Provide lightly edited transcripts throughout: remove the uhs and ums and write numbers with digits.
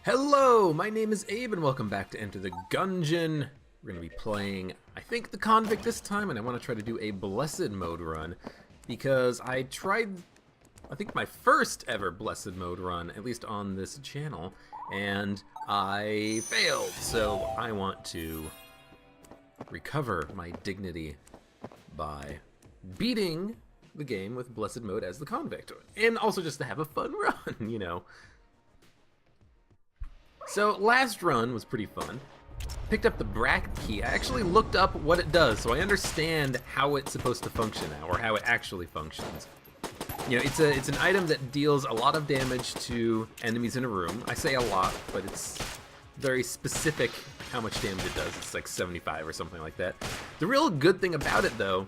Hello, my name is Abe and welcome back to Enter the Gungeon. We're going to be playing, I think, the Convict this time, and I want to try to do a Blessed Mode run because I tried, I think, my first ever Blessed Mode run, at least on this channel, and I failed, so I want to recover my dignity by beating the game with Blessed Mode as the Convict, and also just to have a fun run, you know. So last run was pretty fun. Picked up the bracket key. I actually looked up what it does, so I understand how it's supposed to function now, or how it actually functions. You know, it's an item that deals a lot of damage to enemies in a room. I say a lot, but it's very specific how much damage it does. It's like 75 or something like that. The real good thing about it, though,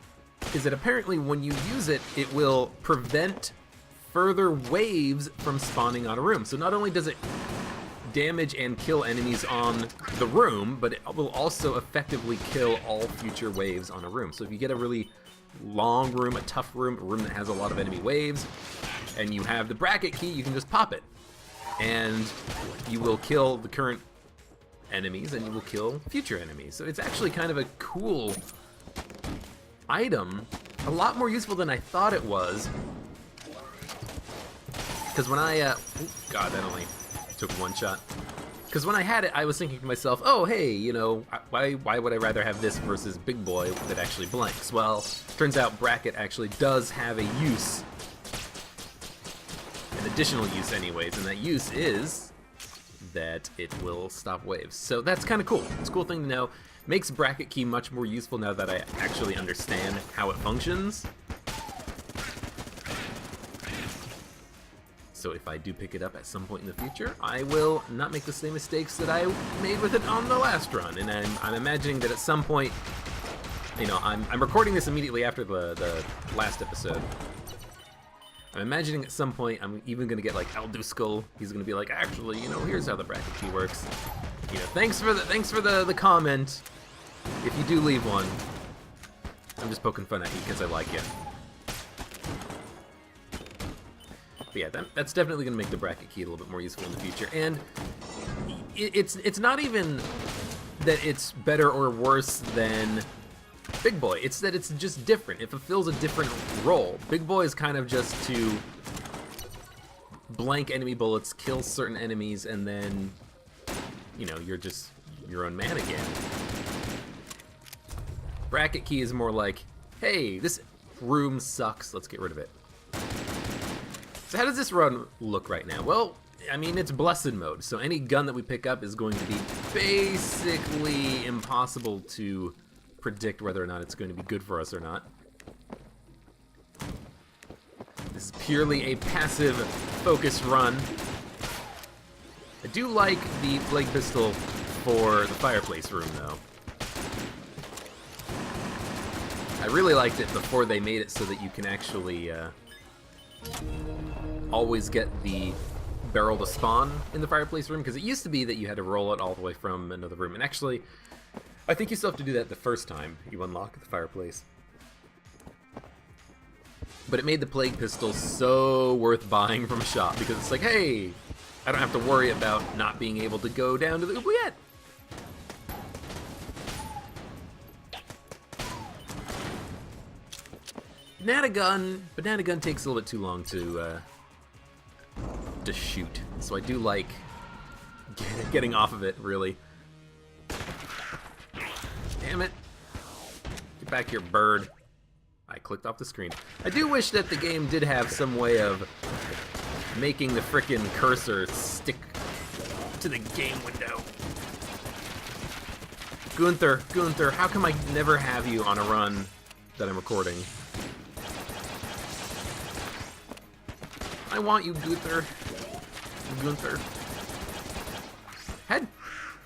is that apparently when you use it, it will prevent further waves from spawning on a room. So not only does it damage and kill enemies on the room, but it will also effectively kill all future waves on a room. So if you get a really long room, a tough room, a room that has a lot of enemy waves, and you have the bracket key, you can just pop it. And you will kill the current enemies, and you will kill future enemies. So it's actually kind of a cool item, a lot more useful than I thought it was. Because when I, God, that only took one shot. Because when I had it, I was thinking to myself, oh, hey, you know, why would I rather have this versus Big Boy that actually blanks? Well, turns out bracket actually does have a use, an additional use anyways, and that use is that it will stop waves. So that's kind of cool. It's a cool thing to know. Makes bracket key much more useful now that I actually understand how it functions. So if I do pick it up at some point in the future, I will not make the same mistakes that I made with it on the last run. And I'm imagining that at some point, you know, I'm recording this immediately after the last episode. I'm imagining at some point I'm even gonna get like Daisuke. He's gonna be like, actually, you know, here's how the bracket key works. You know, thanks for the comment. If you do leave one, I'm just poking fun at you because I like you. But yeah, that's definitely going to make the bracket key a little bit more useful in the future. And it's not even that it's better or worse than Big Boy. It's that it's just different. It fulfills a different role. Big Boy is kind of just to blank enemy bullets, kill certain enemies, and then, you know, you're just your own man again. Bracket key is more like, hey, this room sucks, let's get rid of it. So how does this run look right now? Well, I mean, it's Blessed Mode, so any gun that we pick up is going to be basically impossible to predict whether or not it's going to be good for us or not. This is purely a passive focus run. I do like the plague pistol for the fireplace room, though. I really liked it before they made it so that you can actually always get the barrel to spawn in the fireplace room, because it used to be that you had to roll it all the way from another room, and actually I think you still have to do that the first time you unlock the fireplace. But it made the plague pistol so worth buying from a shop, because it's like, hey, I don't have to worry about not being able to go down to the oubliette. Banana gun takes a little bit too long to shoot, so I do like getting off of it, really. Damn it. Get back here, bird. I clicked off the screen. I do wish that the game did have some way of making the frickin' cursor stick to the game window. Gunther, how come I never have you on a run that I'm recording? I want you, Gunther.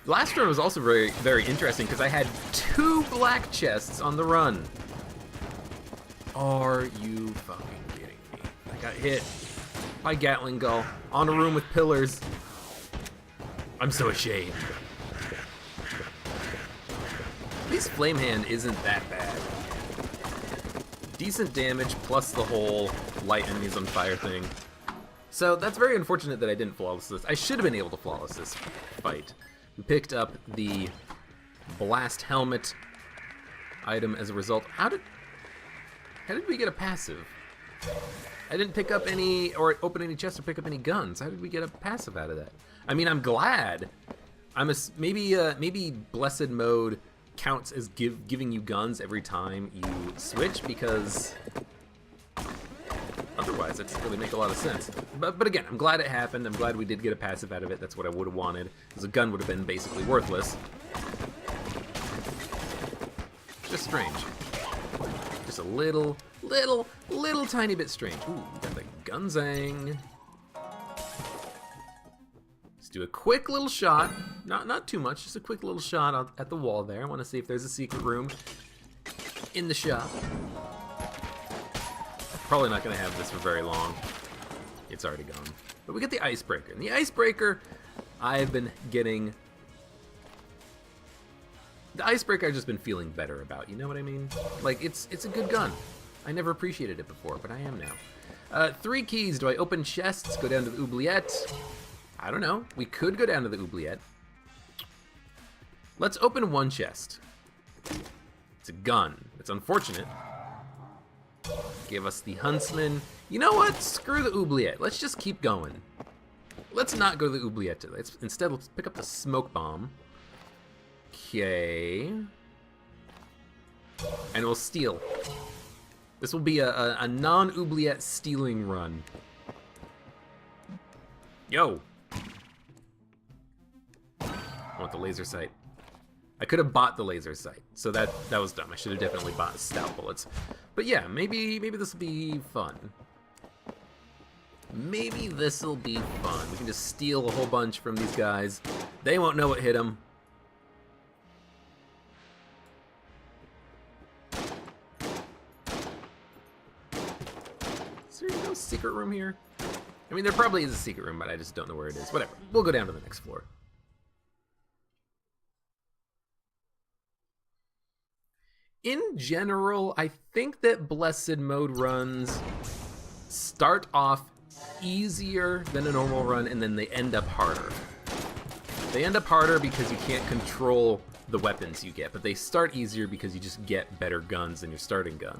Last run was also very interesting because I had 2 black chests on the run. Are you fucking kidding me? I got hit by Gatling Gull on a room with pillars. I'm so ashamed. At least Flame Hand isn't that bad. Decent damage plus the whole light enemies on fire thing. So that's very unfortunate that I didn't flawless this. I should have been able to flawless this fight. We picked up the blast helmet item as a result. How did we get a passive? I didn't pick up any, or open any chests or pick up any guns. How did we get a passive out of that? I mean, I'm glad. Maybe blessed mode counts as giving you guns every time you switch, because otherwise it doesn't really make a lot of sense. But again, I'm glad it happened. I'm glad we did get a passive out of it. That's what I would have wanted, because a gun would have been basically worthless. Just strange. Just a little tiny bit strange. Ooh, we got the Gunzang. Let's do a quick little shot. Not too much, just a quick little shot at the wall there. I want to see if there's a secret room in the shop. Probably not going to have this for very long. It's already gone. But we get the icebreaker. And the icebreaker, I've been getting... The icebreaker I've just been feeling better about, you know what I mean? Like, it's a good gun. I never appreciated it before, but I am now. 3 keys. Do I open chests, go down to the oubliette? I don't know. We could go down to the oubliette. Let's open 1 chest. It's a gun. It's unfortunate. Give us the huntsman. You know what? Screw the oubliette. Let's just keep going. Let's not go to the oubliette. Instead, let's pick up the smoke bomb. Okay. And we'll steal. This will be a non-oubliette stealing run. Yo! I want the laser sight. I could have bought the laser sight, so that was dumb. I should have definitely bought stout bullets. But yeah, maybe this will be fun. Maybe this will be fun. We can just steal a whole bunch from these guys. They won't know what hit them. Is there no secret room here? I mean, there probably is a secret room, but I just don't know where it is. Whatever. We'll go down to the next floor. In general, I think that Blessed Mode runs start off easier than a normal run, and then they end up harder. They end up harder because you can't control the weapons you get, but they start easier because you just get better guns than your starting gun.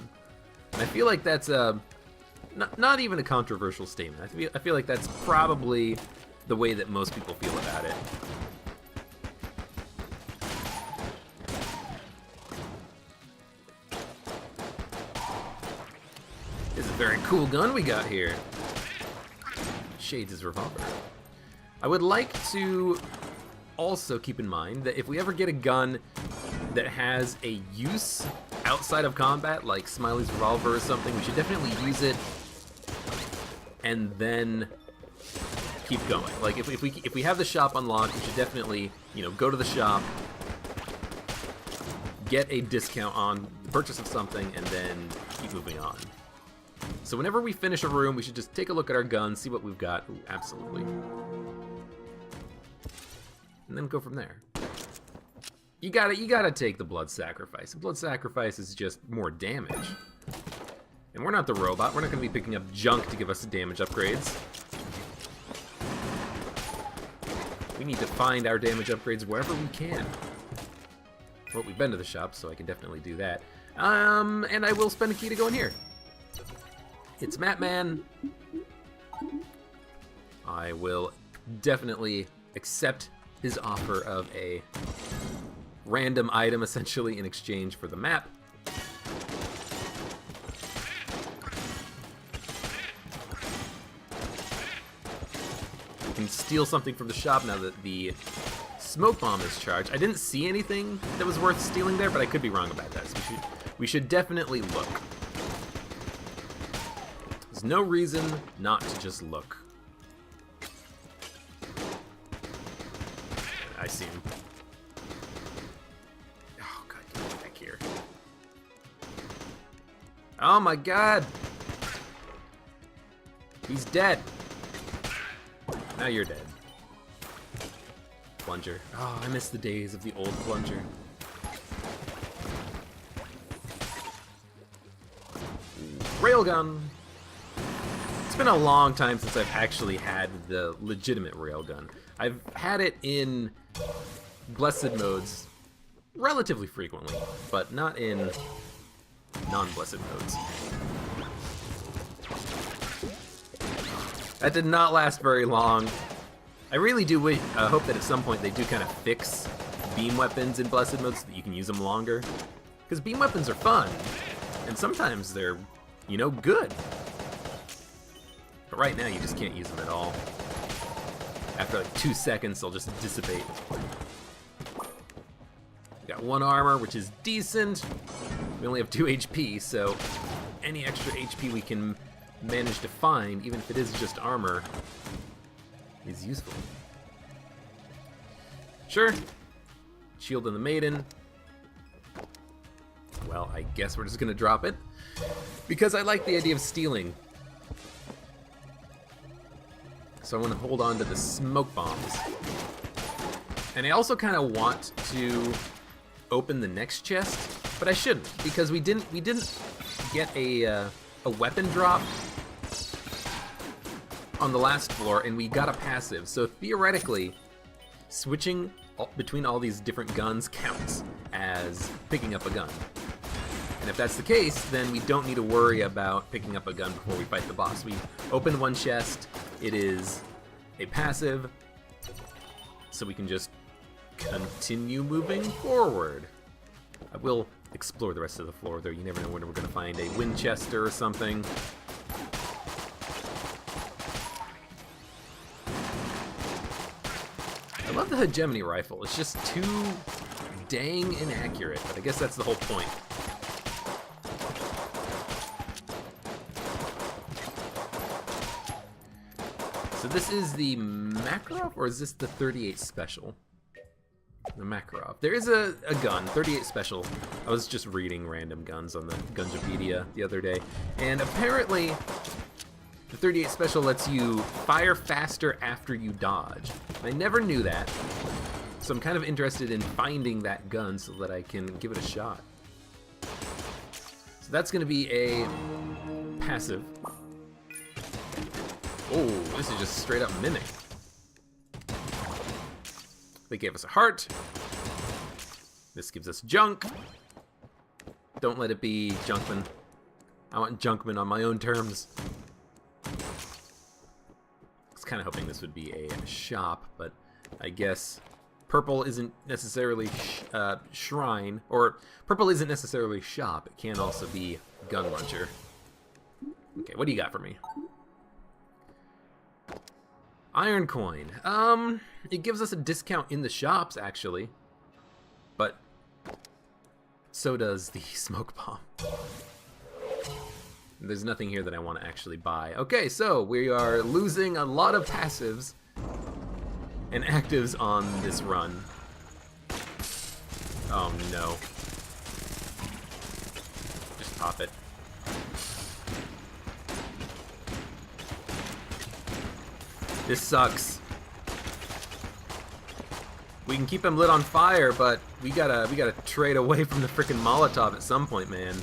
And I feel like that's not even a controversial statement. I feel like that's probably the way that most people feel about it. This is a very cool gun we got here. Shades' revolver. I would like to also keep in mind that if we ever get a gun that has a use outside of combat, like Smiley's revolver or something, we should definitely use it and then keep going. Like if we have the shop unlocked, we should definitely, you know, go to the shop, get a discount on the purchase of something, and then keep moving on. So whenever we finish a room, we should just take a look at our guns, see what we've got. Ooh, absolutely. And then go from there. You gotta take the blood sacrifice. The blood sacrifice is just more damage. And we're not the robot. We're not gonna be picking up junk to give us damage upgrades. We need to find our damage upgrades wherever we can. Well, we've been to the shop, so I can definitely do that. And I will spend a key to go in here. It's Matman. I will definitely accept his offer of a random item, essentially, in exchange for the map. We can steal something from the shop now that the smoke bomb is charged. I didn't see anything that was worth stealing there, but I could be wrong about that. So we should definitely look. There's no reason not to just look. I see him. Oh god, get back here. Oh my god! He's dead. Now you're dead. Plunger. Oh, I miss the days of the old plunger. Railgun! It's been a long time since I've actually had the legitimate railgun. I've had it in blessed modes relatively frequently, but not in non-blessed modes. That did not last very long. I really do hope that at some point they do kind of fix beam weapons in blessed modes so that you can use them longer. Because beam weapons are fun, and sometimes they're, you know, good. But right now you just can't use them at all. After like 2 seconds, they'll just dissipate. We got 1 armor, which is decent. We only have 2 HP, so any extra HP we can manage to find, even if it is just armor, is useful. Sure. Shield in the Maiden. Well, I guess we're just gonna drop it, because I like the idea of stealing. So I want to hold on to the smoke bombs. And I also kind of want to open the next chest, but I shouldn't, because we didn't get a weapon drop on the last floor, and we got a passive. So theoretically, switching between all these different guns counts as picking up a gun. And if that's the case, then we don't need to worry about picking up a gun before we fight the boss. We open one chest, it is a passive, so we can just continue moving forward. I will explore the rest of the floor, though. You never know when we're going to find a Winchester or something. I love the hegemony rifle. It's just too dang inaccurate, but I guess that's the whole point. So this is the Makarov, or is this the 38 Special? The Makarov. There is a gun, 38 Special. I was just reading random guns on the Gungeopedia the other day, and apparently the 38 Special lets you fire faster after you dodge. And I never knew that, so I'm kind of interested in finding that gun so that I can give it a shot. So that's going to be a passive. Oh, this is just straight up mimic. They gave us a heart. This gives us junk. Don't let it be Junkman. I want Junkman on my own terms. I was kind of hoping this would be a shop, but I guess purple isn't necessarily shrine, or purple isn't necessarily shop. It can also be gun launcher. Okay, what do you got for me? Iron coin. It gives us a discount in the shops, actually. But so does the smoke bomb. There's nothing here that I want to actually buy. Okay, so we are losing a lot of passives and actives on this run. Oh no. Just pop it. This sucks. We can keep him lit on fire, but we gotta trade away from the frickin' Molotov at some point, man.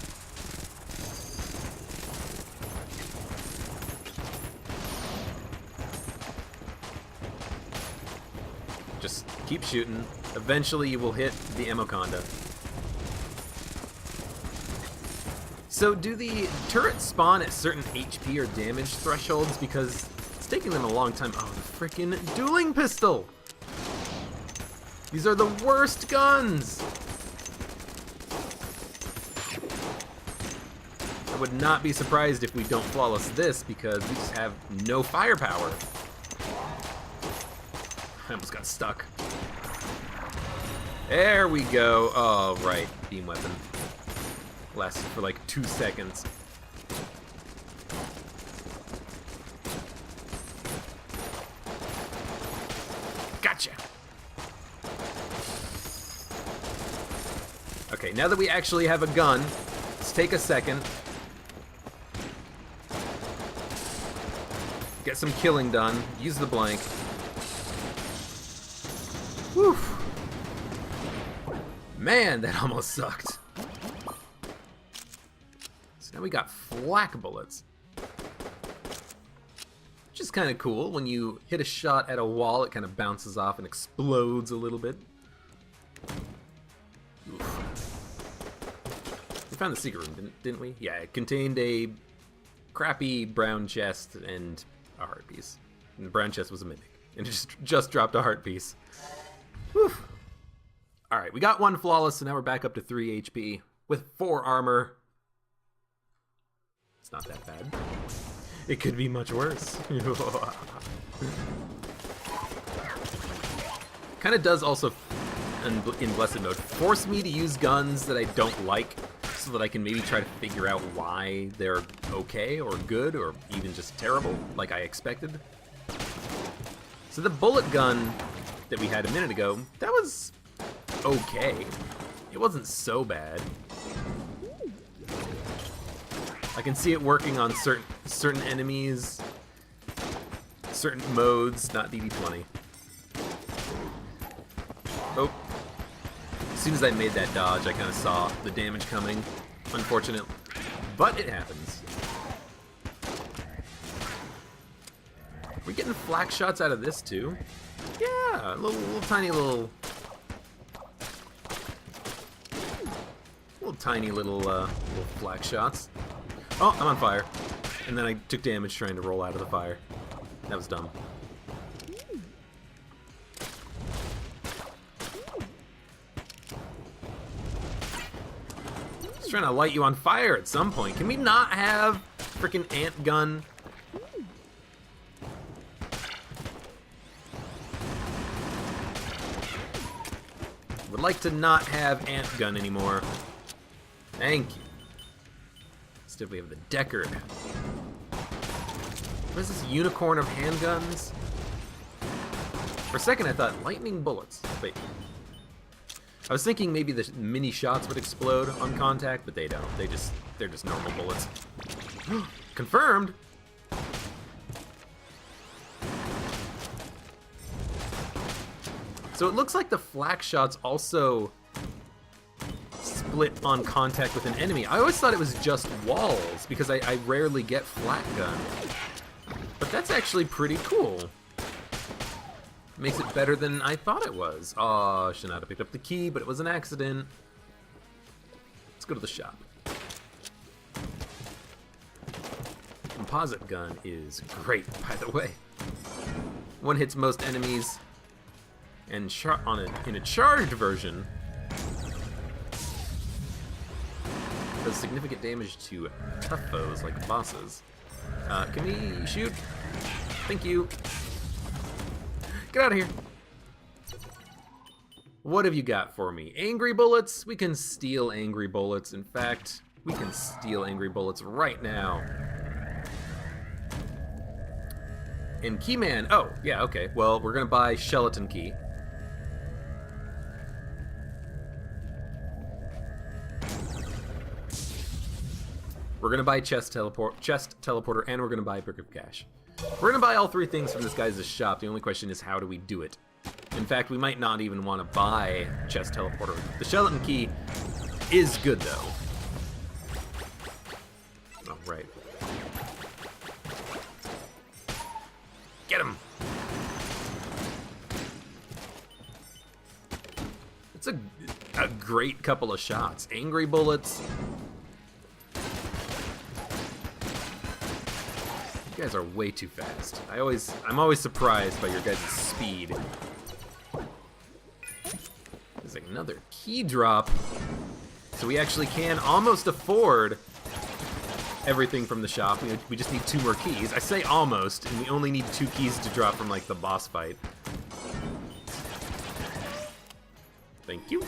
Just keep shooting. Eventually you will hit the Emoconda. So do the turrets spawn at certain HP or damage thresholds? Because it's taking them a long time. Oh, the frickin' dueling pistol! These are the worst guns! I would not be surprised if we don't flawless this, because we just have no firepower. I almost got stuck. There we go. Oh, right. Beam weapon. Lasted for like 2 seconds. Gotcha! Okay, now that we actually have a gun, let's take a second. Get some killing done. Use the blank. Whew. Man, that almost sucked. So now we got flak bullets. is kind of cool. When you hit a shot at a wall, it kind of bounces off and explodes a little bit. Oof. We found the secret room, didn't we? Yeah, it contained a crappy brown chest and a heart piece. And the brown chest was a mimic. And it just dropped a heart piece. Whew. Alright, we got 1 flawless, so now we're back up to 3 HP. With 4 armor. It's not that bad. It could be much worse. Kind of does also, in Blessed Mode, force me to use guns that I don't like, so that I can maybe try to figure out why they're okay, or good, or even just terrible, like I expected. So the bullet gun that we had a minute ago, that was okay. It wasn't so bad. I can see it working on certain enemies, certain modes, not DD20. Oh. As soon as I made that dodge, I kind of saw the damage coming. Unfortunate, but it happens. Are we getting flak shots out of this too? Yeah, little tiny little flak shots. Oh, I'm on fire. And then I took damage trying to roll out of the fire. That was dumb. Just trying to light you on fire at some point. Can we not have freaking ant gun? Would like to not have ant gun anymore. Thank you. Instead we have the Deckard. What is this, unicorn of handguns? For a second I thought lightning bullets. Wait. I was thinking maybe the mini shots would explode on contact, but they don't. They're just normal bullets. Confirmed! So it looks like the flak shots also split on contact with an enemy. I always thought it was just walls, because I rarely get flak gun. But that's actually pretty cool. Makes it better than I thought it was. Oh, I should not have picked up the key, but it was an accident. Let's go to the shop. Composite gun is great, by the way. One hits most enemies, and in a charged version, does significant damage to tough foes like bosses. Can we shoot? Thank you. Get out of here. What have you got for me? Angry bullets? We can steal angry bullets. In fact, we can steal angry bullets right now. And Keyman. Oh, yeah, okay. Well, we're gonna buy Skeleton Key. We're gonna buy chest teleporter, and we're gonna buy Brick of Cash. We're gonna buy all 3 things from this guy's shop. The only question is, how do we do it? In fact, we might not even want to buy chest teleporter. The Skeleton Key is good, though. Oh, right. Get him! It's a great couple of shots. Angry bullets. You guys are way too fast. I'm always surprised by your guys' speed. There's another key drop. So we actually can almost afford everything from the shop. We just need 2 more keys. I say almost, and we only need 2 keys to drop from like the boss fight. Thank you.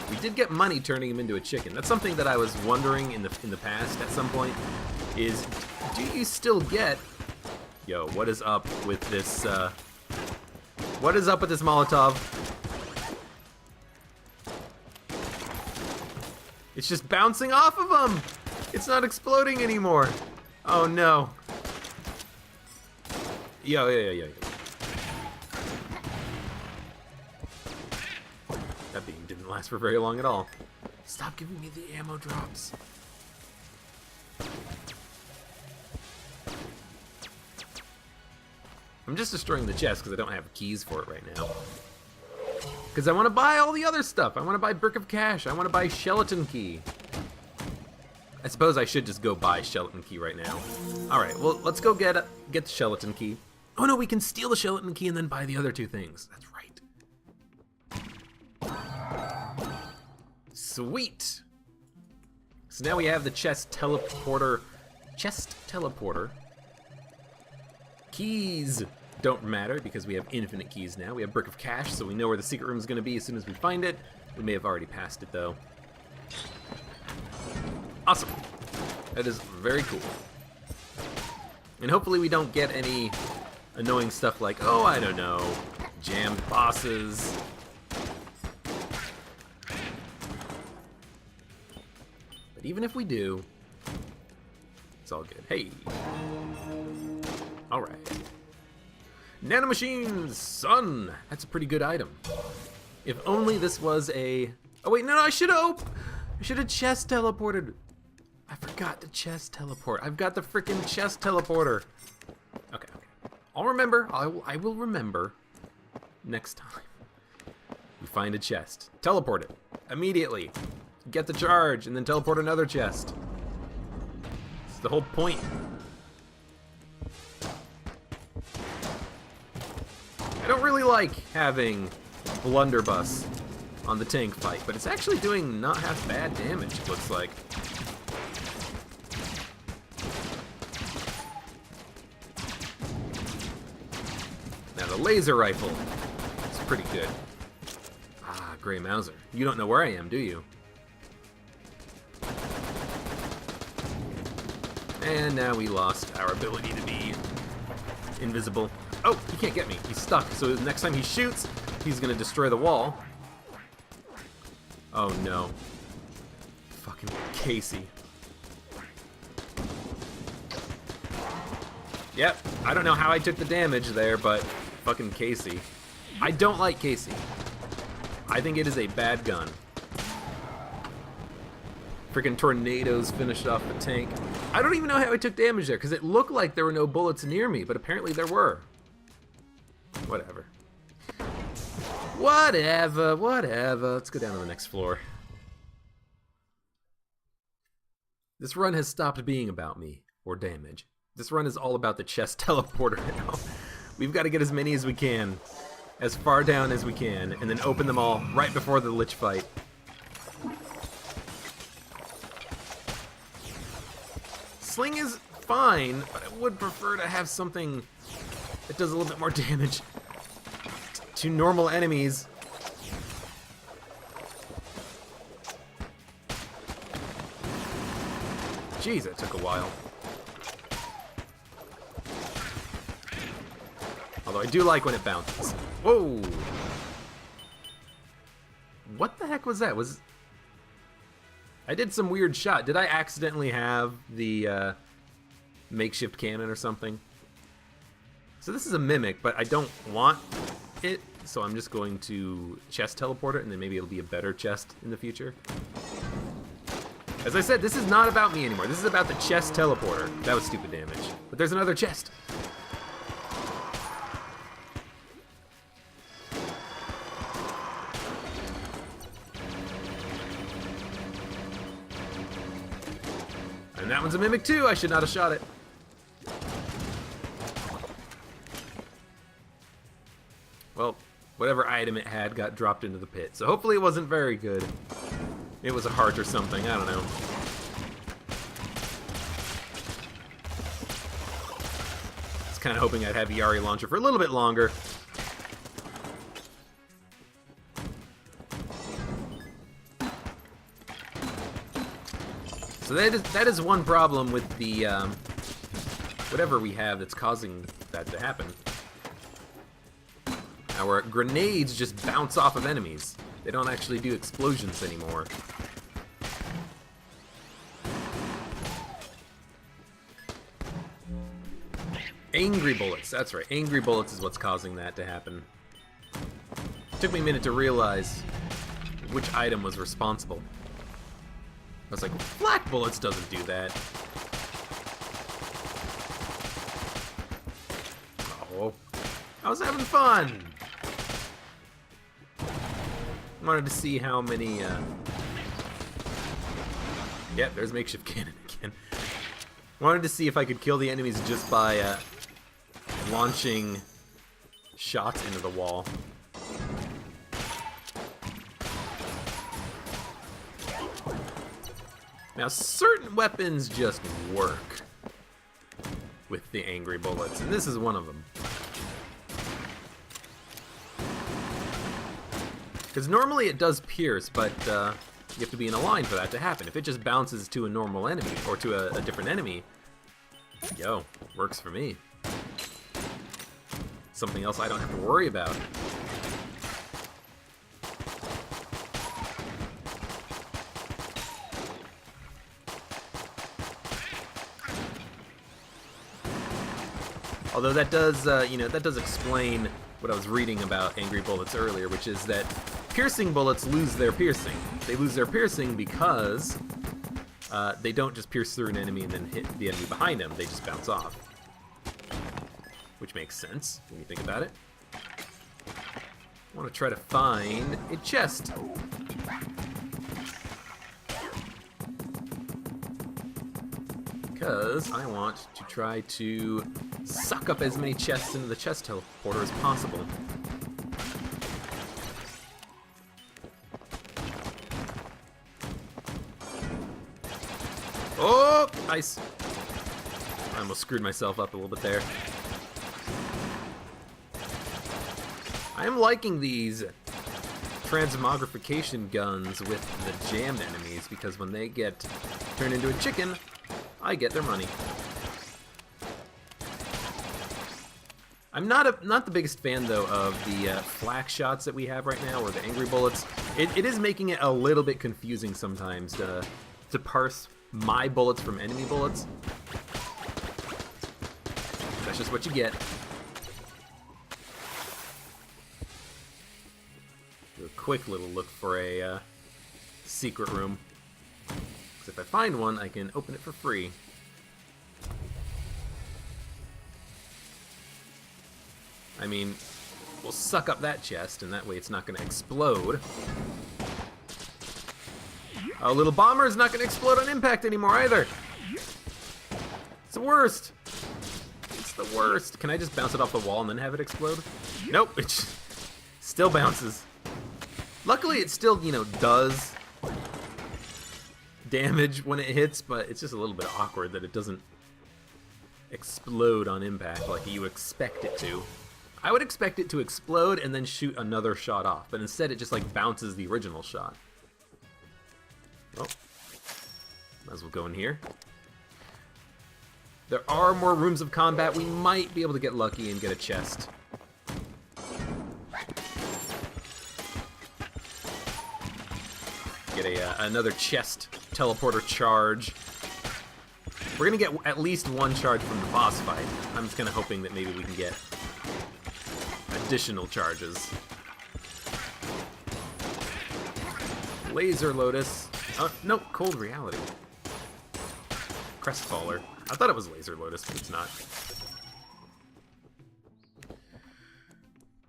We did get money turning him into a chicken. That's something that I was wondering in the past at some point, is do you still get... Yo, what is up with this, what is up with this Molotov? It's just bouncing off of him! It's not exploding anymore! Oh no. Yo. That beam didn't last for very long at all. Stop giving me the ammo drops. I'm just destroying the chest because I don't have keys for it right now. Because I want to buy all the other stuff. I want to buy Brick of Cash. I want to buy Skeleton Key. I suppose I should just go buy Skeleton Key right now. Alright, well, let's go get the Skeleton Key. Oh no, we can steal the Skeleton Key and then buy the other two things. That's right. Sweet! So now we have the chest teleporter. Keys don't matter because we have infinite keys now. We have Brick of Cash, so we know where the secret room is going to be as soon as we find it. We may have already passed it, though. Awesome. That is very cool. And hopefully we don't get any annoying stuff like, oh, I don't know, jammed bosses. But even if we do, it's all good. Hey. All right. Nanomachines, son. That's a pretty good item. If only this was a... Oh wait, no, I should have chest teleported. I forgot the chest teleport. I've got the freaking chest teleporter. Okay. I'll remember. I will remember next time. We find a chest. Teleport it immediately. Get the charge and then teleport another chest. It's the whole point. I don't really like having Blunderbuss on the tank fight, but it's actually doing not half bad damage, it looks like. Now the laser rifle is pretty good. Ah, Grey Mauser. You don't know where I am, do you? And now we lost our ability to be invisible. Oh, he can't get me. He's stuck. So next time he shoots, he's gonna destroy the wall. Oh no. Fucking Casey. Yep, I don't know how I took the damage there, but fucking Casey. I don't like Casey. I think it is a bad gun. Freaking tornadoes finished off the tank. I don't even know how I took damage there, because it looked like there were no bullets near me, but apparently there were. Whatever. Whatever. Let's go down to the next floor. This run has stopped being about me, or damage. This run is all about the chest teleporter now. We've got to get as many as we can, as far down as we can, and then open them all right before the Lich fight. Sling is fine, but I would prefer to have something that does a little bit more damage to normal enemies. Jeez, that took a while. Although I do like when it bounces. Whoa! What the heck was that? I did some weird shot. Did I accidentally have the makeshift cannon or something? So this is a mimic, but I don't want it, so I'm just going to chest teleport it, and then maybe it'll be a better chest in the future. As I said, this is not about me anymore. This is about the chest teleporter. That was stupid damage. But there's another chest. And that one's a mimic too. I should not have shot it. Well, whatever item it had got dropped into the pit. So hopefully it wasn't very good. It was a heart or something. I don't know. I was kind of hoping I'd have Yari launcher for a little bit longer. So that is one problem with the whatever we have that's causing that to happen. Our grenades just bounce off of enemies. They don't actually do explosions anymore. Angry bullets, that's right. Angry bullets is what's causing that to happen. It took me a minute to realize which item was responsible. I was like, black bullets doesn't do that. Oh. I was having fun. Wanted to see how many. Yep, there's makeshift cannon again. Wanted to see if I could kill the enemies just by launching shots into the wall. Now, certain weapons just work with the angry bullets, and this is one of them. Because normally it does pierce, but you have to be in a line for that to happen. If it just bounces to a normal enemy, or to a different enemy, yo, works for me. Something else I don't have to worry about. Although that does, that does explain what I was reading about angry bullets earlier, which is that piercing bullets lose their piercing. They lose their piercing because they don't just pierce through an enemy and then hit the enemy behind them. They just bounce off. Which makes sense when you think about it. I want to try to find a chest. Because I want to try to suck up as many chests into the chest teleporter as possible. Oh, nice. I almost screwed myself up a little bit there. I am liking these transmogrification guns with the jammed enemies because when they get turned into a chicken, I get their money. I'm not the biggest fan though of the flak shots that we have right now, or the angry bullets. It is making it a little bit confusing sometimes to parse my bullets from enemy bullets. That's just what you get. Do a quick little look for a secret room. Because if I find one, I can open it for free. I mean, we'll suck up that chest, and that way it's not going to explode. Our little bomber is not going to explode on impact anymore either. It's the worst. It's the worst. Can I just bounce it off the wall and then have it explode? Nope, it still bounces. Luckily, it still, does damage when it hits, but it's just a little bit awkward that it doesn't explode on impact like you expect it to. I would expect it to explode and then shoot another shot off, but instead it just like bounces the original shot. Oh, might as well go in here. There are more rooms of combat. We might be able to get lucky and get a chest. Get another chest teleporter charge. We're gonna get at least one charge from the boss fight. I'm just kind of hoping that maybe we can get additional charges. Laser Lotus. Oh, no, Cold Reality. Crestfaller. I thought it was Laser Lotus, but it's not.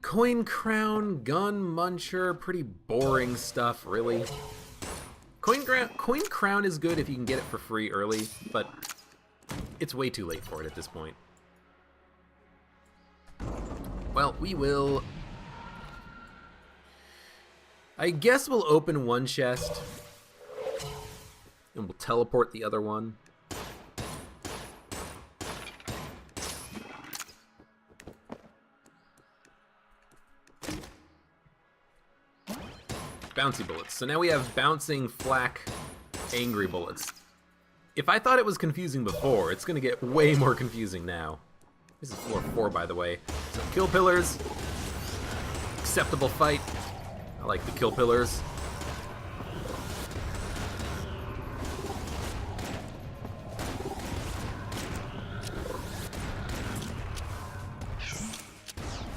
Coin Crown, Gun Muncher, pretty boring stuff, really. Coin Crown is good if you can get it for free early, but it's way too late for it at this point. Well, we will... I guess we'll open one chest, and we'll teleport the other one. Bouncy bullets. So now we have bouncing flak angry bullets. If I thought it was confusing before, it's gonna get way more confusing now. This is floor 4, by the way. So kill pillars. Acceptable fight. I like the kill pillars.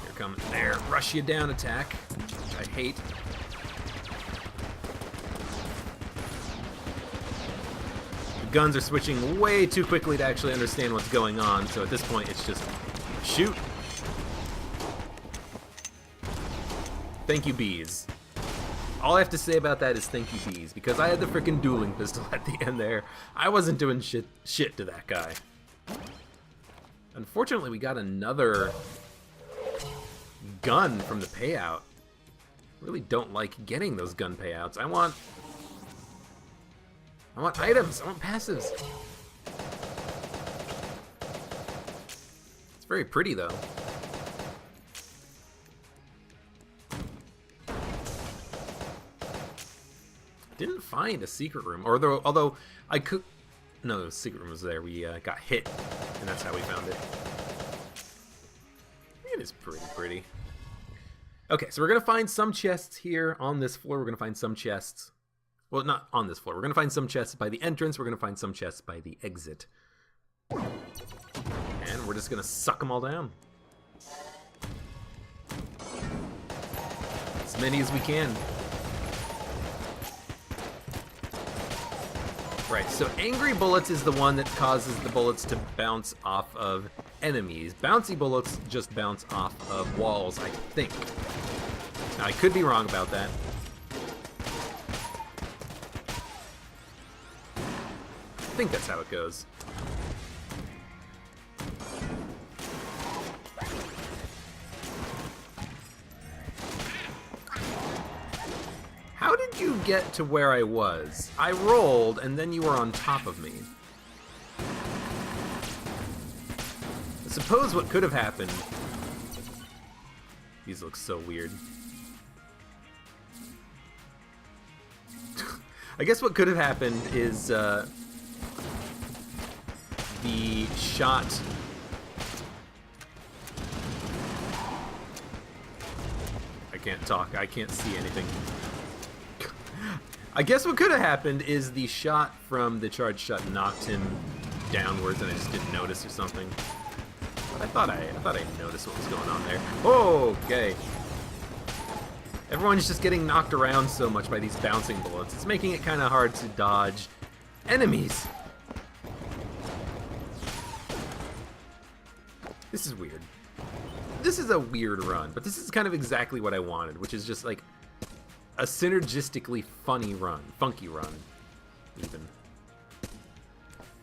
Here comes there. Rush you down attack. Which I hate. Guns are switching way too quickly to actually understand what's going on, so at this point it's just shoot. Thank you, bees. All I have to say about that is thank you, bees, because I had the frickin' dueling pistol at the end there. I wasn't doing shit to that guy. Unfortunately, we got another gun from the payout. Really don't like getting those gun payouts. I want items. I want passives. It's very pretty, though. Didn't find a secret room, although I could. No, the secret room was there. We got hit, and that's how we found it. It is pretty. Okay, so we're gonna find some chests here on this floor. We're gonna find some chests. Well, not on this floor. We're gonna find some chests by the entrance. We're gonna find some chests by the exit, and we're just gonna suck them all down. As many as we can. Right, so Angry Bullets is the one that causes the bullets to bounce off of enemies. Bouncy Bullets just bounce off of walls, I think. Now, I could be wrong about that. I think that's how it goes. How did you get to where I was? I rolled, and then you were on top of me. I suppose what could have happened... These look so weird. I guess what could have happened is the shot... I can't talk. I can't see anything. I guess what could have happened is the shot from the charged shot knocked him downwards, and I just didn't notice or something. But I thought I noticed what was going on there. Oh, okay. Everyone's just getting knocked around so much by these bouncing bullets. It's making it kind of hard to dodge enemies. This is weird. This is a weird run, but this is kind of exactly what I wanted, which is just like a synergistically funny run, funky run, even.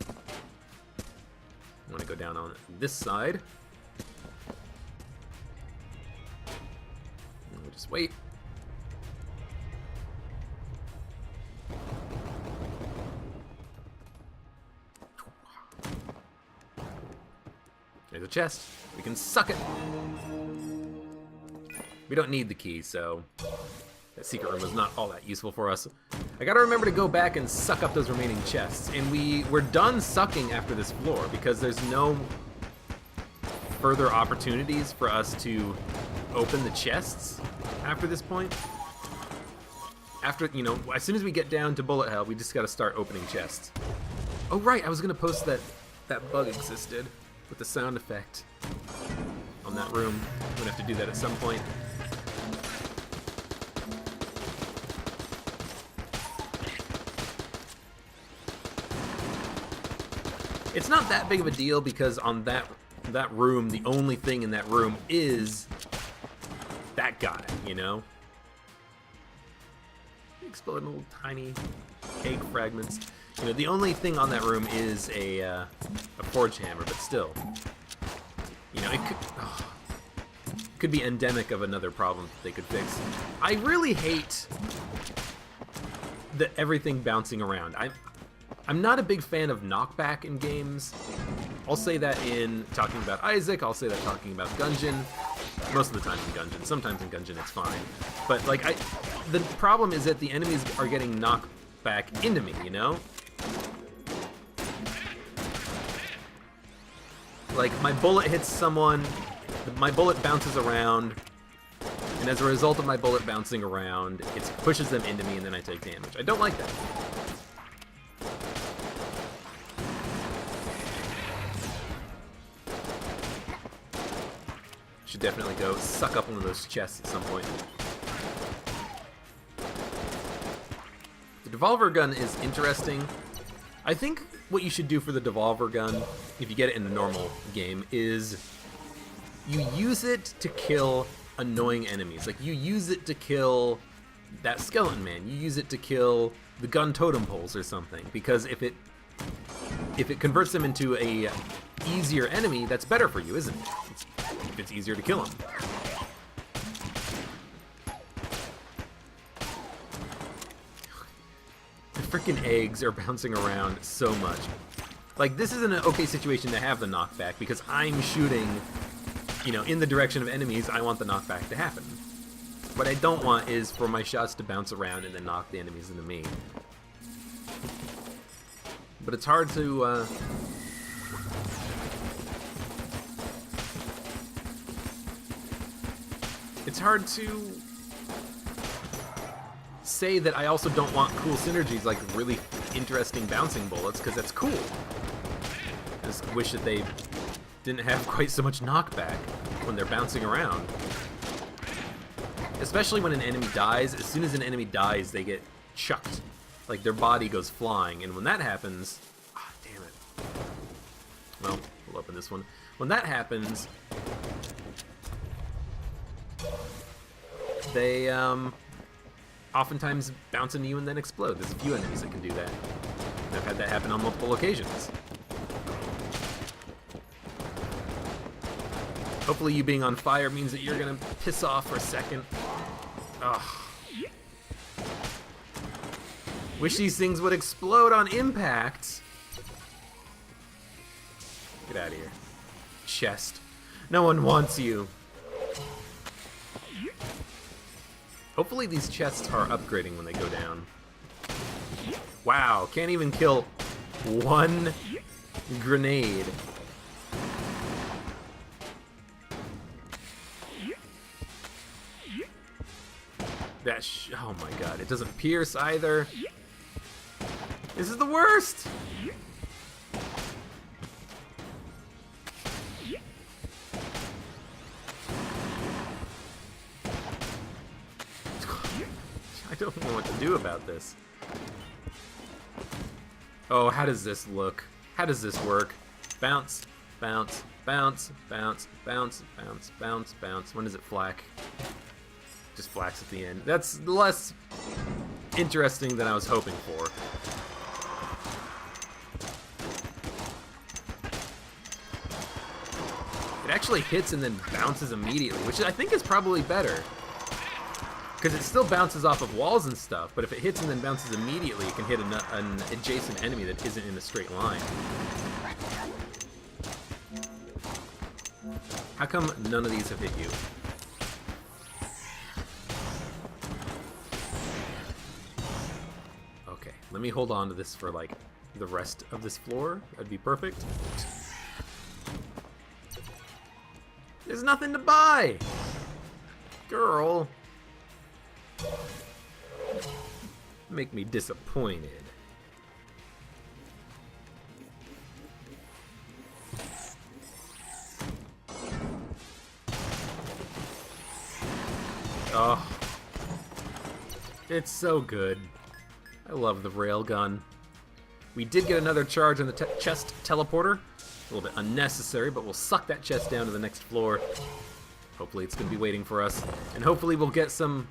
I want to go down on this side. And we'll just wait. There's a chest. We can suck it. We don't need the key, so that secret room was not all that useful for us. I gotta remember to go back and suck up those remaining chests. And we're done sucking after this floor because there's no further opportunities for us to open the chests after this point. After, you know, as soon as we get down to bullet hell, we just gotta start opening chests. Oh right, I was gonna post that bug existed with the sound effect on that room. I'm gonna have to do that at some point. It's not that big of a deal because on that room, the only thing in that room is that guy, you know? Explode little tiny egg fragments. You know, the only thing on that room is a forge hammer, but still. You know, it could be endemic of another problem that they could fix. I really hate everything bouncing around. I'm not a big fan of knockback in games. I'll say that in talking about Isaac, I'll say that talking about Gungeon. Most of the time in Gungeon. Sometimes in Gungeon it's fine. But like the problem is that the enemies are getting knocked back into me, you know? Like my bullet hits someone, my bullet bounces around, and as a result of my bullet bouncing around, it pushes them into me and then I take damage. I don't like that. Should definitely go suck up one of those chests at some point. The Devolver gun is interesting. I think what you should do for the Devolver gun, if you get it in the normal game, is you use it to kill annoying enemies. Like, you use it to kill that skeleton man. You use it to kill the gun totem poles or something. Because if it converts them into a easier enemy, that's better for you, isn't it? It's easier to kill them. The freaking eggs are bouncing around so much. Like, this is an okay situation to have the knockback, because I'm shooting, you know, in the direction of enemies. I want the knockback to happen. What I don't want is for my shots to bounce around and then knock the enemies into me. But it's hard to, it's hard to say that I also don't want cool synergies, like really interesting bouncing bullets, because that's cool. I just wish that they didn't have quite so much knockback when they're bouncing around. Especially when an enemy dies. As soon as an enemy dies, they get chucked. Like, their body goes flying, and when that happens... Ah, damn it. Well, we'll open this one. When that happens, they, oftentimes bounce into you and then explode. There's a few enemies that can do that. I've had that happen on multiple occasions. Hopefully you being on fire means that you're gonna piss off for a second. Ugh. Wish these things would explode on impact. Get out of here. Chest. No one wants you. Hopefully these chests are upgrading when they go down. Wow, can't even kill one grenade. Oh my god, it doesn't pierce either. This is the worst! I don't know what to do about this. Oh, how does this look? How does this work? Bounce, bounce, bounce, bounce, bounce, bounce, bounce, bounce. When does it flack? Just flacks at the end. That's less interesting than I was hoping for. It actually hits and then bounces immediately, which I think is probably better. Because it still bounces off of walls and stuff, but if it hits and then bounces immediately, it can hit an adjacent enemy that isn't in a straight line. How come none of these have hit you? Okay, let me hold on to this for, like, the rest of this floor. That'd be perfect. There's nothing to buy! Girl. Make me disappointed. Oh. It's so good. I love the railgun. We did get another charge on the chest teleporter. A little bit unnecessary, but we'll suck that chest down to the next floor. Hopefully it's going to be waiting for us. And hopefully we'll get some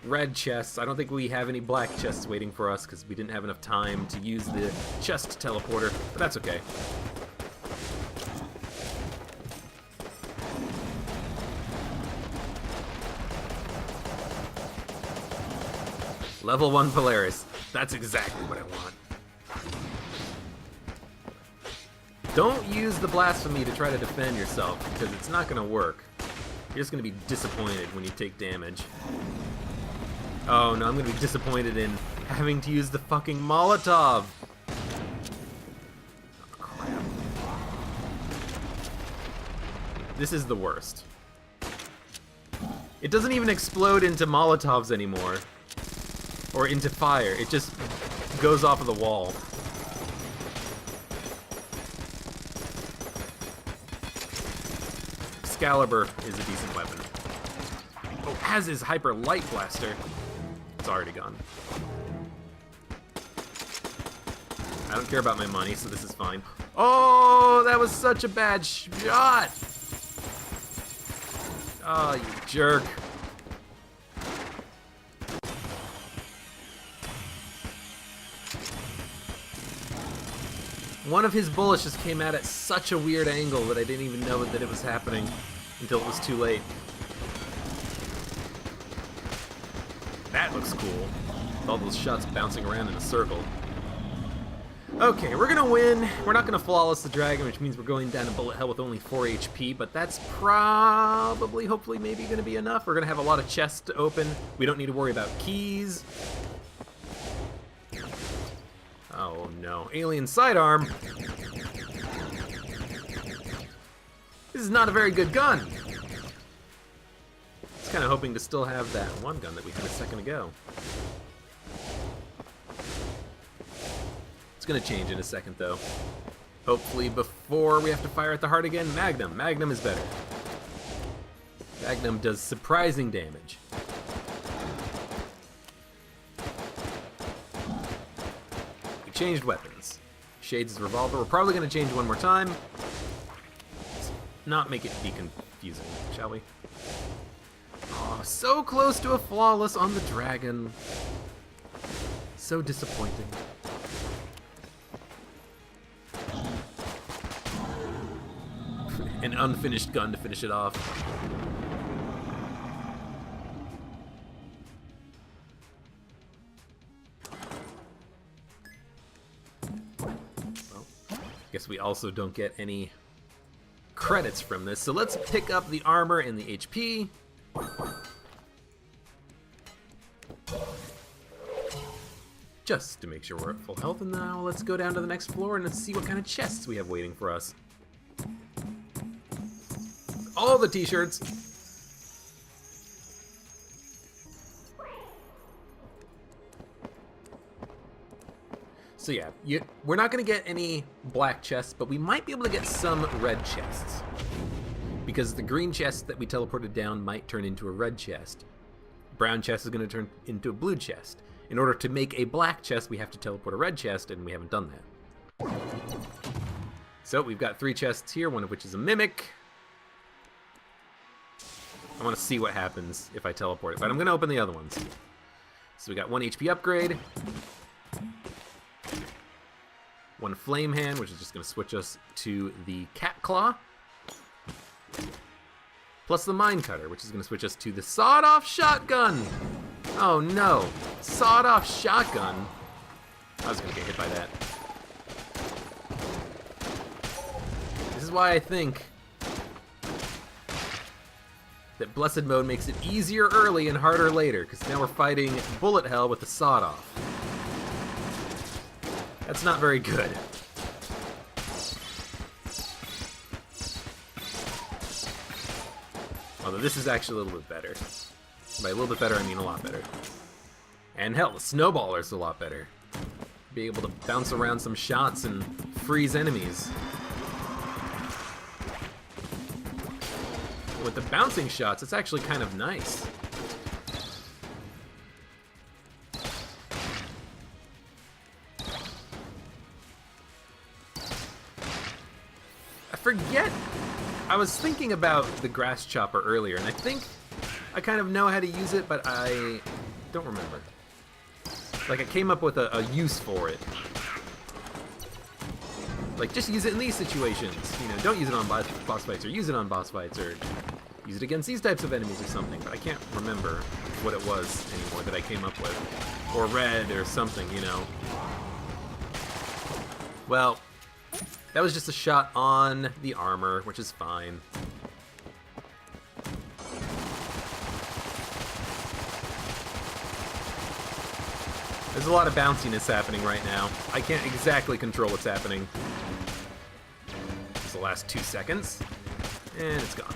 red chests. I don't think we have any black chests waiting for us because we didn't have enough time to use the chest teleporter, but that's okay. Level 1 Polaris. That's exactly what I want. Don't use the blasphemy to try to defend yourself, because it's not going to work. You're just going to be disappointed when you take damage. Oh no, I'm going to be disappointed in having to use the fucking Molotov. Oh, crap. This is the worst. It doesn't even explode into Molotovs anymore. Or into fire. It just goes off of the wall. Excalibur is a decent weapon. Oh, as is Hyper Light Blaster. It's already gone. I don't care about my money, so this is fine. Oh, that was such a bad shot! Oh, you jerk. One of his bullets just came out at such a weird angle that I didn't even know that it was happening until it was too late. That looks cool. With all those shots bouncing around in a circle. Okay, we're gonna win. We're not gonna flawless the dragon, which means we're going down to bullet hell with only 4 HP, but that's probably, hopefully, maybe gonna be enough. We're gonna have a lot of chests to open. We don't need to worry about keys. Oh no, alien sidearm. This is not a very good gun. I was kind of hoping to still have that one gun that we had a second ago. It's gonna change in a second though. Hopefully before we have to fire at the heart again, Magnum. Magnum is better. Magnum does surprising damage. Changed weapons. Shades' revolver. We're probably going to change one more time. Let's not make it be confusing, shall we? Oh, so close to a flawless on the dragon. So disappointing. An unfinished gun to finish it off. Guess we also don't get any credits from this, so let's pick up the armor and the HP. Just to make sure we're at full health, and now let's go down to the next floor and let's see what kind of chests we have waiting for us. All the t-shirts. So yeah, we're not going to get any black chests, but we might be able to get some red chests. Because the green chest that we teleported down might turn into a red chest. Brown chest is going to turn into a blue chest. In order to make a black chest, we have to teleport a red chest, and we haven't done that. So we've got 3 chests here, one of which is a mimic. I want to see what happens if I teleport it, but I'm going to open the other ones. So we got 1 HP upgrade. 1 flame hand, which is just going to switch us to the cat claw. Plus the mine cutter, which is going to switch us to the sawed-off shotgun. Oh no, sawed-off shotgun. I was going to get hit by that. This is why I think that Blessed Mode makes it easier early and harder later, because now we're fighting bullet hell with the sawed-off. That's not very good. Although this is actually a little bit better. By a little bit better, I mean a lot better. And hell, the snowballer's a lot better. Be able to bounce around some shots and freeze enemies. With the bouncing shots, it's actually kind of nice. Forget, I was thinking about the grass chopper earlier, and I think I kind of know how to use it, but I don't remember. Like, I came up with a use for it. Like, just use it in these situations. You know, don't use it on boss fights, or use it on boss fights, or use it against these types of enemies or something, but I can't remember what it was anymore that I came up with. Or read, or something, you know. Well, that was just a shot on the armor, which is fine. There's a lot of bounciness happening right now. I can't exactly control what's happening. It's the last 2 seconds, and it's gone.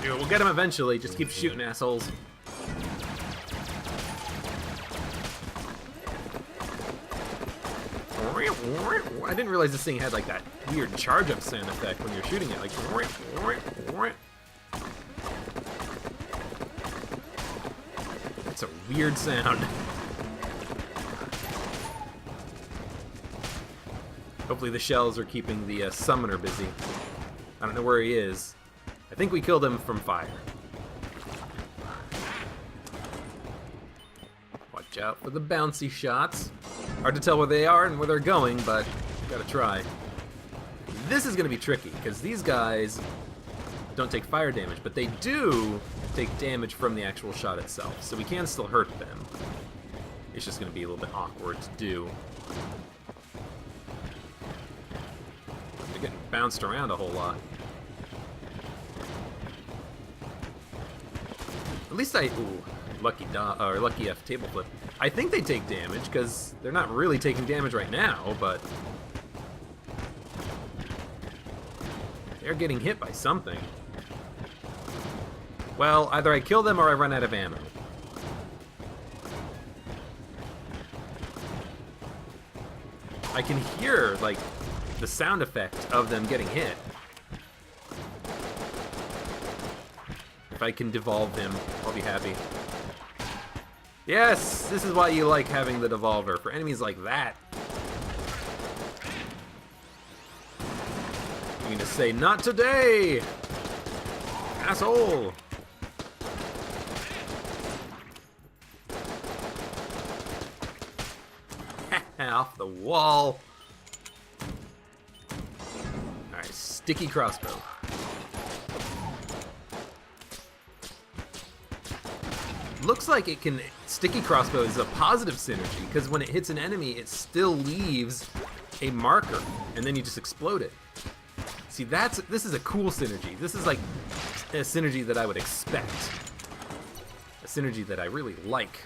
We'll get him eventually, just keep shooting, assholes. I didn't realize this thing had like that weird charge-up sound effect when you're shooting it, like. It's a weird sound. Hopefully the shells are keeping the summoner busy. I don't know where he is. I think we killed him from fire. Watch out for the bouncy shots. Hard to tell where they are and where they're going, but gotta try. This is gonna be tricky, because these guys don't take fire damage, but they do take damage from the actual shot itself, so we can still hurt them. It's just gonna be a little bit awkward to do. They're getting bounced around a whole lot. At least ooh, lucky F table flip. I think they take damage, because they're not really taking damage right now, but they're getting hit by something. Well, either I kill them or I run out of ammo. I can hear, like, the sound effect of them getting hit. If I can devolve him, I'll be happy. Yes, this is why you like having the devolver, for enemies like that. You're gonna say, not today! Asshole! Off the wall. Alright, sticky crossbow. Looks like it can... Sticky crossbow is a positive synergy, because when it hits an enemy, it still leaves a marker, and then you just explode it. See, this is a cool synergy. This is like a synergy that I would expect. A synergy that I really like.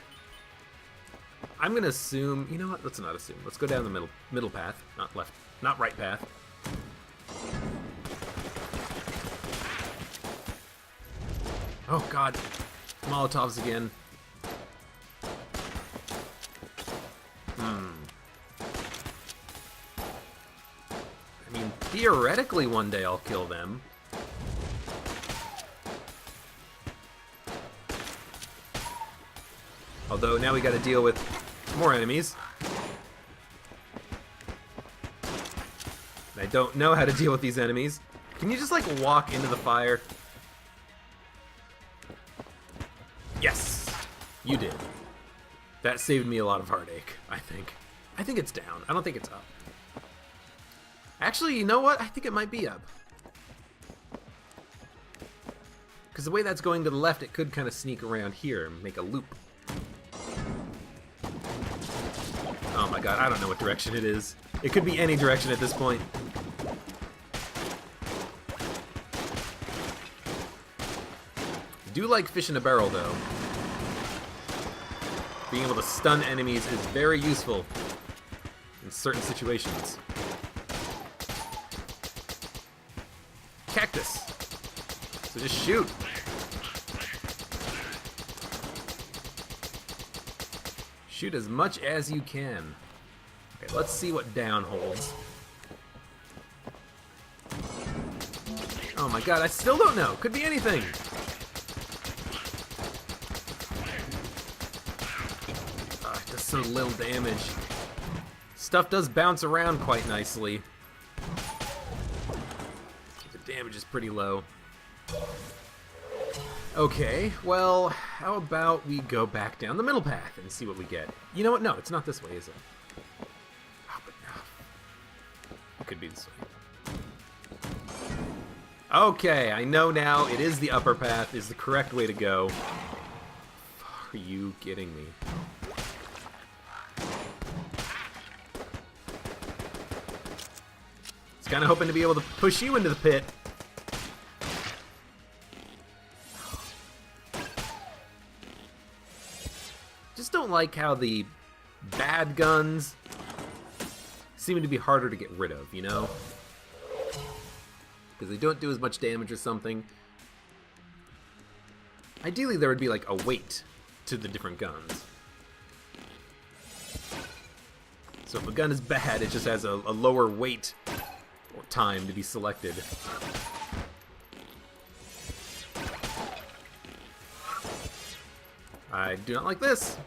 I'm gonna assume, you know what, let's not assume. Let's go down the middle path, not left, not right path. Oh god, Molotovs again. I mean, theoretically one day I'll kill them. Although now we gotta deal with more enemies. I don't know how to deal with these enemies. Can you just like walk into the fire? Yes! You did. That saved me a lot of heartache, I think. I think it's down. I don't think it's up. Actually, you know what? I think it might be up. Because the way that's going to the left, it could kind of sneak around here and make a loop. Oh my god, I don't know what direction it is. It could be any direction at this point. I do like fish in a barrel, though. Being able to stun enemies is very useful in certain situations. Cactus! So just shoot! Shoot as much as you can. Okay, let's see what down holds. Oh my god, I still don't know. Could be anything. It does so little damage. Stuff does bounce around quite nicely. The damage is pretty low. Okay, well, how about we go back down the middle path and see what we get? You know what? No, it's not this way, is it? Oh, but no. It could be this way. Okay, I know now. It is the upper path is the correct way to go. Are you kidding me? It's kind of hoping to be able to push you into the pit. Just don't like how the bad guns seem to be harder to get rid of, you know? Because they don't do as much damage or something. Ideally, there would be like a weight to the different guns. So if a gun is bad, it just has a lower weight or time to be selected. I do not like this.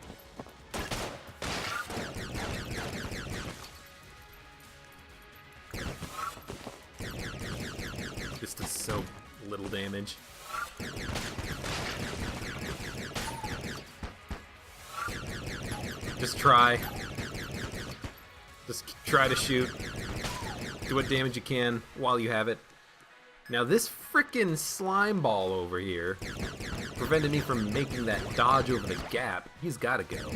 little damage. Just try. Just try to shoot. Do what damage you can while you have it. Now this frickin' slime ball over here prevented me from making that dodge over the gap. He's gotta go.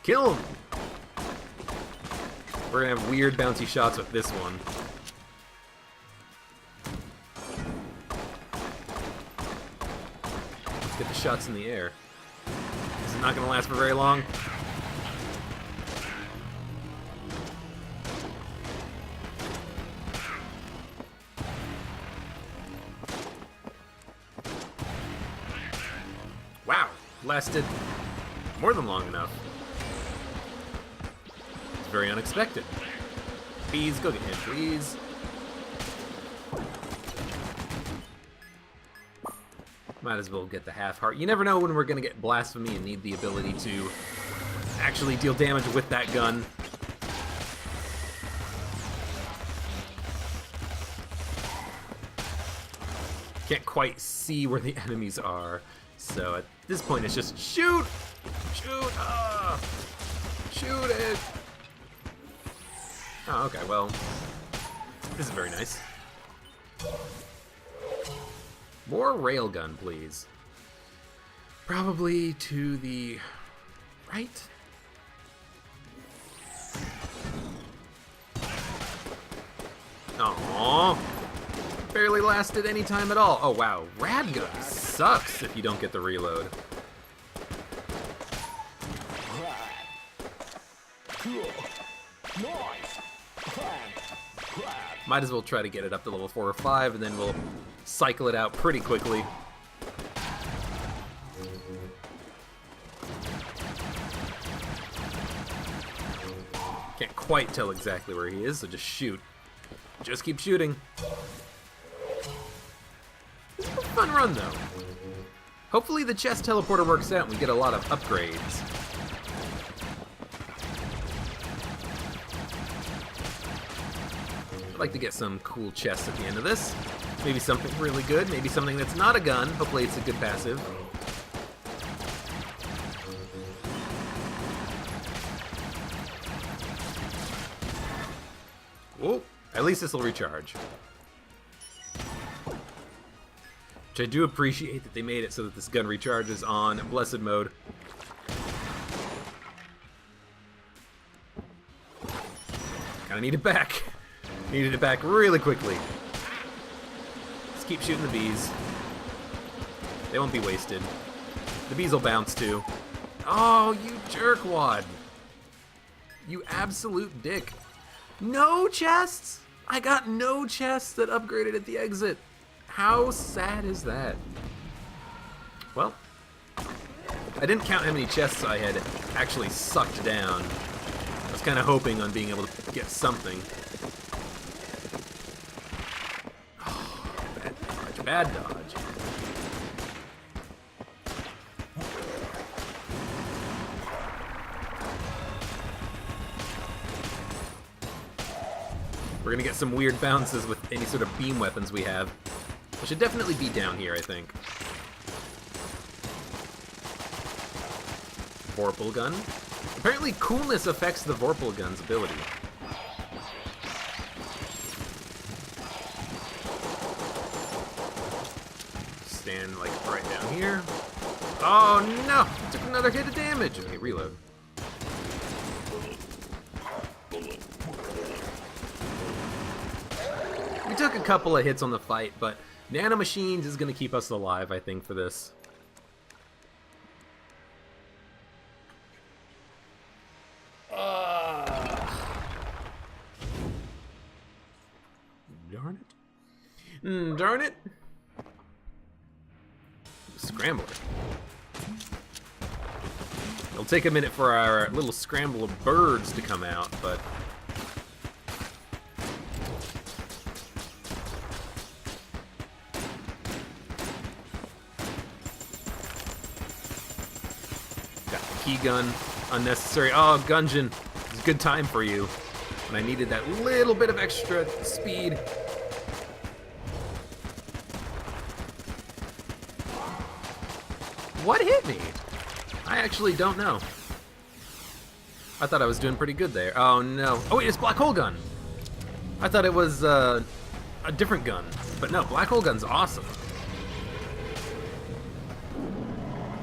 Kill him! We're gonna have weird bouncy shots with this one. Let's get the shots in the air. This is not gonna last for very long. Wow, lasted more than long enough. It's very unexpected. Please, go get him, please. Might as well get the half heart. You never know when we're gonna get blasphemy and need the ability to actually deal damage with that gun. Can't quite see where the enemies are. So at this point, it's just shoot! Shoot! Shoot it! Oh, okay, well, this is very nice. More railgun, please. Probably to the right? Aww. Barely lasted any time at all. Oh wow, radgun sucks if you don't get the reload. Might as well try to get it up to level 4 or 5, and then we'll cycle it out pretty quickly. Can't quite tell exactly where he is, so just shoot. Just keep shooting. Fun run, though. Hopefully the chest teleporter works out and we get a lot of upgrades. I'd like to get some cool chests at the end of this. Maybe something really good, maybe something that's not a gun. Hopefully it's a good passive. Whoa, at least this will recharge. Which I do appreciate that they made it so that this gun recharges on Blessed mode. Kinda need it back. Needed it back really quickly. Let's keep shooting the bees. They won't be wasted. The bees will bounce too. Oh, you jerkwad. You absolute dick. No chests! I got no chests that upgraded at the exit. How sad is that? Well, I didn't count how many chests I had actually sucked down. I was kind of hoping on being able to get something. Oh, bad dodge, bad dodge. We're gonna get some weird bounces with any sort of beam weapons we have. It should definitely be down here, I think. Vorpal gun. Apparently coolness affects the Vorpal gun's ability. Stand like right down here. Oh no! Took another hit of damage. Okay, reload. We took a couple of hits on the fight, but Nanomachines is going to keep us alive, I think, for this. Darn it. Darn it. Scrambler. It'll take a minute for our little scramble of birds to come out, but... Key gun, unnecessary. Oh, Gungeon, it's a good time for you. And I needed that little bit of extra speed. What hit me? I actually don't know. I thought I was doing pretty good there. Oh no. Oh wait, it's black hole gun. I thought it was a different gun. But no, black hole gun's awesome.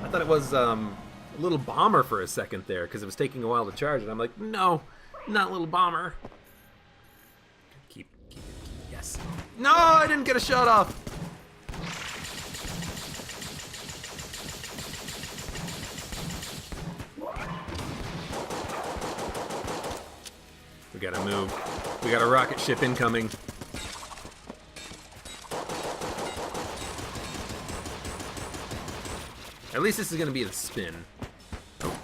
I thought it was a little bomber for a second there because it was taking a while to charge, and I'm like, no, not little bomber. Keep, yes. No, I didn't get a shot off. We gotta move. We got a rocket ship incoming. At least this is gonna be the spin. Oh.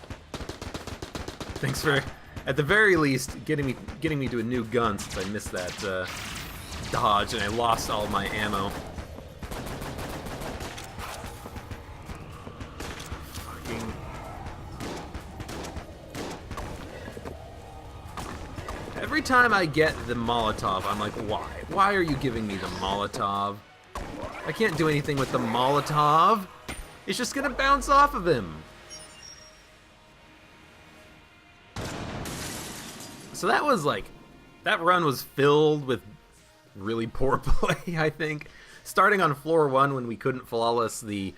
Thanks for, at the very least, getting me to a new gun since I missed that dodge and I lost all my ammo. Fucking. Every time I get the Molotov, I'm like, why? Why are you giving me the Molotov? I can't do anything with the Molotov. It's just gonna bounce off of him. So that was like, that run was filled with really poor play, I think. Starting on floor 1 when we couldn't flawless the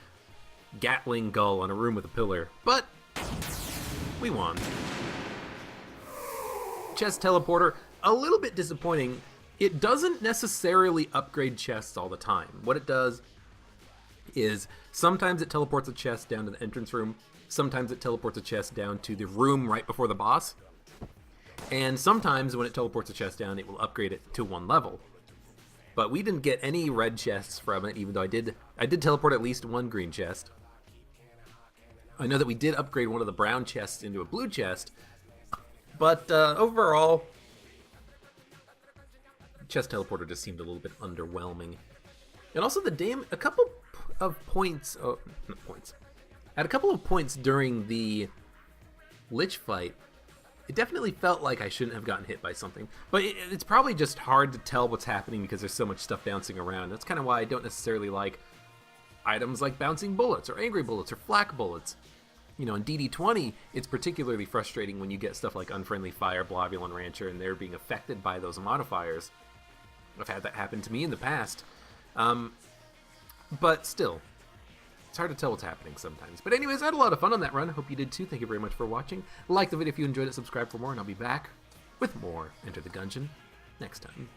Gatling gull on a room with a pillar. But we won. Chest teleporter, a little bit disappointing. It doesn't necessarily upgrade chests all the time. What it does is sometimes it teleports a chest down to the entrance room, sometimes it teleports a chest down to the room right before the boss, and sometimes when it teleports a chest down, it will upgrade it to 1 level. But we didn't get any red chests from it, even though I did teleport at least 1 green chest. I know that we did upgrade one of the brown chests into a blue chest, but overall, chest teleporter just seemed a little bit underwhelming. And also a couple of points, at a couple of points during the Lich fight, it definitely felt like I shouldn't have gotten hit by something. But it's probably just hard to tell what's happening because there's so much stuff bouncing around. That's kind of why I don't necessarily like items like bouncing bullets or angry bullets or flak bullets. You know, in DD20, it's particularly frustrating when you get stuff like Unfriendly Fire, Blobulin Rancher, and they're being affected by those modifiers. I've had that happen to me in the past. But still, it's hard to tell what's happening sometimes. But anyways, I had a lot of fun on that run. Hope you did too. Thank you very much for watching. Like the video if you enjoyed it, subscribe for more, and I'll be back with more Enter the Gungeon next time.